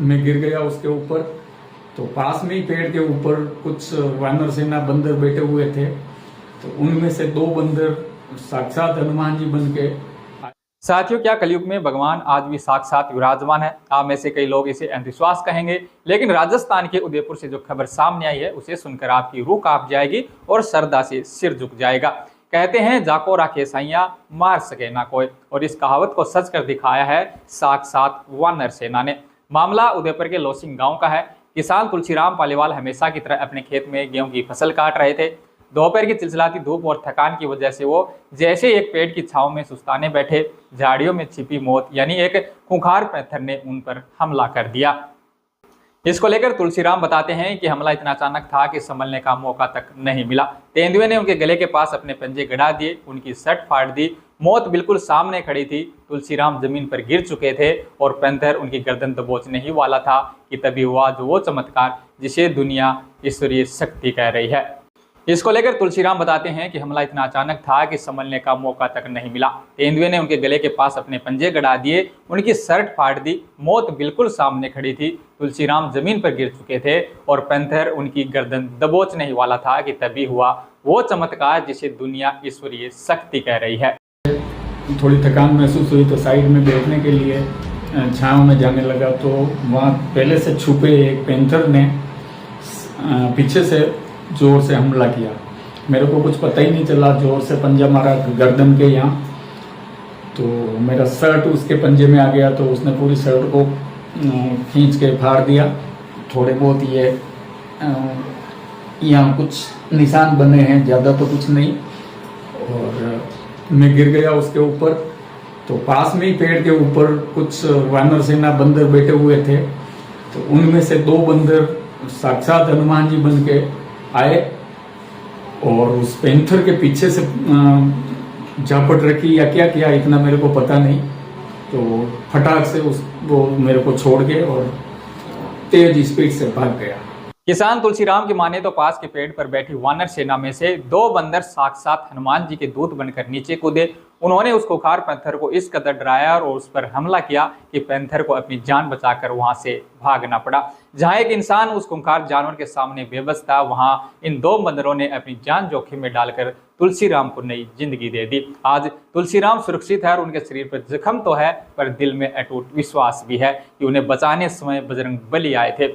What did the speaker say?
मैं गिर गया उसके ऊपर। तो पास में ही पेड़ के ऊपर कुछ वानर सेना बंदर बैठे हुए थे। तो उनमें से 2 बंदर साक्षात हनुमान जी बन के। साथियों, क्या कलयुग में भगवान आज भी साक्षात विराजमान है? आप में से कई लोग इसे अंधविश्वास कहेंगे, लेकिन राजस्थान के उदयपुर से जो खबर सामने आई है उसे सुनकर आपकी रूह कांप जाएगी और श्रद्धा से सिर झुक जाएगा। कहते हैं, जाको राखे साइया मार सके ना कोई, और इस कहावत को सच कर दिखाया है साक्षात वानर सेना ने। मामला उदयपुर के लोसिंग गांव का है। किसान तुलसीराम पालीवाल हमेशा की तरह अपने खेत में गेहूं की फसल काट रहे थे। दोपहर की चिलचिलाती धूप और थकान की वजह से वो जैसे एक पेड़ की छांव में सुस्ताने बैठे, झाड़ियों में छिपी मौत यानी एक खूंखार पैंथर ने उन पर हमला कर दिया। इसको लेकर तुलसीराम बताते हैं कि हमला इतना अचानक था कि संभलने का मौका तक नहीं मिला। तेंदुए ने उनके गले के पास अपने पंजे गड़ा दिए, उनकी शर्ट फाड़ दी। मौत बिल्कुल सामने खड़ी थी। तुलसीराम जमीन पर गिर चुके थे और पैंथर उनकी गर्दन दबोचने ही वाला था कि तभी हुआ जो वो चमत्कार जिसे दुनिया ईश्वरीय शक्ति कह रही है। इसको लेकर तुलसीराम बताते हैं कि हमला इतना अचानक था कि संभलने का मौका तक नहीं मिला। तेंदुए ने उनके गले के पास अपने पंजे गड़ा दिए, उनकी शर्ट फाड़ दी। मौत बिल्कुल सामने खड़ी थी। तुलसीराम जमीन पर गिर चुके थे और पैंथर उनकी गर्दन दबोचने ही वाला था कि तभी हुआ वो चमत्कार जिसे दुनिया ईश्वरीय शक्ति कह रही है। थोड़ी थकान महसूस हुई तो साइड में बैठने के लिए छांव में जाने लगा। तो वहाँ पहले से छुपे एक पैंथर ने पीछे से जोर से हमला किया। मेरे को कुछ पता ही नहीं चला, जोर से पंजा मारा गर्दन के यहाँ। तो मेरा शर्ट उसके पंजे में आ गया, तो उसने पूरी शर्ट को खींच के फाड़ दिया। थोड़े बहुत ये यहाँ कुछ निशान बने हैं, ज़्यादा तो कुछ नहीं। और मैं गिर गया उसके ऊपर। तो पास में ही पेड़ के ऊपर कुछ वानर सेना बंदर बैठे हुए थे। तो उनमें से 2 बंदर साक्षात हनुमान जी बन के आए और उस पैंथर के पीछे से झापट रखी या क्या किया इतना मेरे को पता नहीं। तो फटाक से वो मेरे को छोड़ के और तेज स्पीड से भाग गया। किसान तुलसीराम की माने तो पास के पेड़ पर बैठी वानर सेना में से 2 बंदर साक्षात हनुमान जी के दूत बनकर नीचे कूदे। उन्होंने उस खुखार पैंथर को इस कदर डराया और उस पर हमला किया कि पैंथर को अपनी जान बचाकर वहां से भागना पड़ा। जहां एक इंसान उस खुंखार जानवर के सामने बेबस था, वहां इन 2 बंदरों ने अपनी जान जोखिम में डालकर तुलसीराम को नई जिंदगी दे दी। आज तुलसीराम सुरक्षित है और उनके शरीर पर जख्म तो है, पर दिल में अटूट विश्वास भी है कि उन्हें बचाने समय बजरंग बली आए थे।